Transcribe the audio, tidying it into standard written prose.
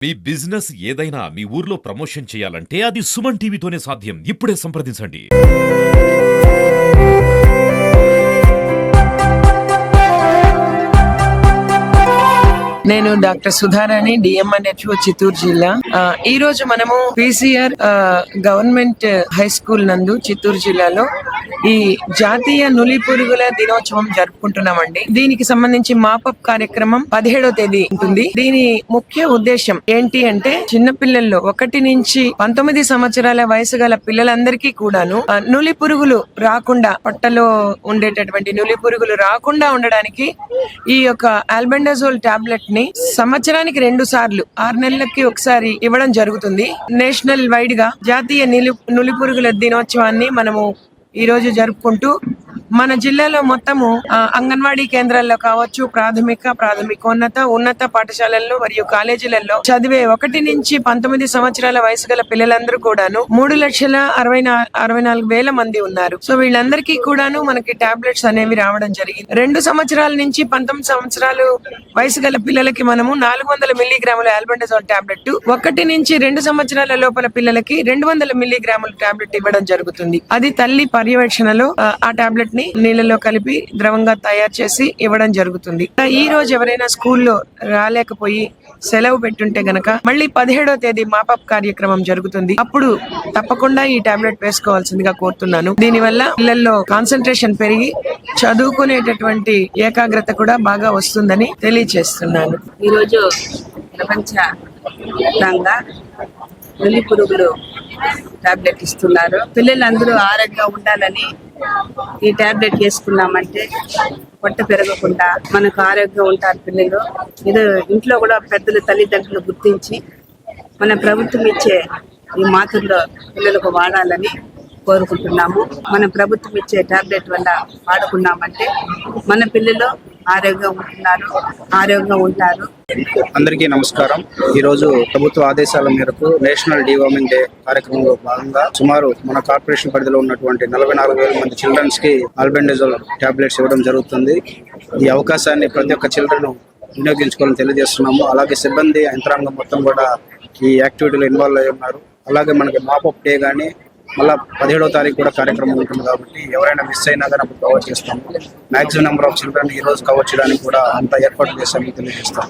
మీ business ఏదైనా మీ ఊర్లో promotion చేయాలంటే అది సుమన్ టీవీతోనే సాధ్యం. ఇప్పుడే సంప్రదించండి. నేను డాక్టర్ సుధారాణి, డిఎంఎన్హెచ్ఓ చిత్తూరు జిల్లా. ఈ రోజు మనము పీసీఆర్ గవర్నమెంట్ హై స్కూల్ నందు చిత్తూరు జిల్లాలో ఈ జాతీయ నులి పురుగుల దినోత్సవం జరుపుకుంటున్నామండి. దీనికి సంబంధించి మాపప్ కార్యక్రమం 17వ తేదీ ఉంటుంది. దీని ముఖ్య ఉద్దేశం ఏంటి అంటే చిన్న పిల్లల్లో 1 నుంచి 19 సంవత్సరాల వయసు గల పిల్లలందరికీ కూడాను నులి పురుగులు రాకుండా, పొట్టలో ఉండేటటువంటి నులి పురుగులు రాకుండా ఉండడానికి ఈ యొక్క ఆల్బెండజోల్ టాబ్లెట్ ని సంవత్సరానికి 2 సార్లు 6 నెలలకి ఒకసారి ఇవ్వడం జరుగుతుంది. నేషనల్ వైడ్ గా జాతీయ నులి పురుగుల దినోత్సవాన్ని మనము ఈ రోజు జరుపుకుంటూ మన జిల్లాలో మొత్తము అంగన్వాడీ కేంద్రాల్లో కావచ్చు, ఉన్నత పాఠశాలల్లో మరియు కాలేజీలలో చదివే 1 నుంచి 19 సంవత్సరాల వయసు గల పిల్లలందరూ కూడాను 3,64,000 మంది ఉన్నారు. సో వీళ్ళందరికీ కూడాను మనకి టాబ్లెట్స్ అనేవి రావడం జరిగింది. 2 సంవత్సరాల నుంచి 19 సంవత్సరాలు వయసు గల పిల్లలకి మనము 400 మిల్లీగ్రాముల ఆల్బెండజోల్ టాబ్లెట్, 1 నుంచి 2 సంవత్సరాల లోపల పిల్లలకి 200 మిల్లీగ్రాముల టాబ్లెట్ ఇవ్వడం జరుగుతుంది. అది తల్లి పర్యవేక్షణలో ఆ టాబ్లెట్ ని నీళ్ళలో కలిపి ద్రవంగా తయారు చేసి ఇవ్వడం జరుగుతుంది. ఈ రోజు ఎవరైనా స్కూల్లో రాలేకపోయి సెలవు పెట్టుంటే గనక మళ్ళీ 17వ తేదీ మాపప్ కార్యక్రమం జరుగుతుంది. అప్పుడు తప్పకుండా ఈ టాబ్లెట్ వేసుకోవాల్సిందిగా కోరుతున్నాను. దీనివల్ల పిల్లల్లో కాన్సన్ట్రేషన్ పెరిగి చదువుకునేటటువంటి ఏకాగ్రత కూడా బాగా వస్తుందని తెలియజేస్తున్నాను. ఈరోజు ప్రపంచంగా నులి పురుగులు టాబ్లెట్ ఇస్తున్నారు. పిల్లలందరూ ఆరోగ్యంగా ఉండాలని ఈ టాబ్లెట్ వేసుకున్నామంటే పొట్ట పెరగకుండా మనకు ఆరోగ్యంగా ఉంటారు పిల్లలు. ఇది ఇంట్లో కూడా పెద్దలు, తల్లిదండ్రులు గుర్తించి మన ప్రభుత్వం ఇచ్చే ఈ మాత్రలు పిల్లలకు వాడాలని కోరుకుంటున్నాము. మన ప్రభుత్వం ఇచ్చే టాబ్లెట్ వల్ల వాడుకున్నామంటే మన పిల్లలు ఆరోగ్యంగా ఉంటారు. అందరికీ నమస్కారం. ఈరోజు ప్రభుత్వ ఆదేశాల మేరకు నేషనల్ డివార్మింగ్ డే కార్యక్రమంలో భాగంగా సుమారు మన కార్పొరేషన్ పరిధిలో ఉన్నటువంటి 44,000 మంది చిల్డ్రన్స్ కి ఆల్బెండజోల్ టాబ్లెట్స్ ఇవ్వడం జరుగుతుంది. ఈ అవకాశాన్ని ప్రతి ఒక్క చిల్డ్రన్ వినియోగించుకోవాలని తెలియజేస్తున్నాము. అలాగే సిబ్బంది, యంత్రాంగం మొత్తం కూడా ఈ యాక్టివిటీలో ఇన్వాల్వ్ అయి ఉన్నారు. అలాగే మనకి మాపప్ డే కానీ మళ్ళీ 17వ తారీఖు కూడా కార్యక్రమం ఉంటుంది కాబట్టి ఎవరైనా మిస్ అయినా కానీ అప్పుడు కవర్ చేస్తాము. మ్యాక్సిమం నెంబర్ ఆఫ్ చిల్డ్రన్ ఈ రోజు కవర్ చేయడానికి కూడా అంత ఏర్పాటు చేస్తామని తెలియజేస్తాం.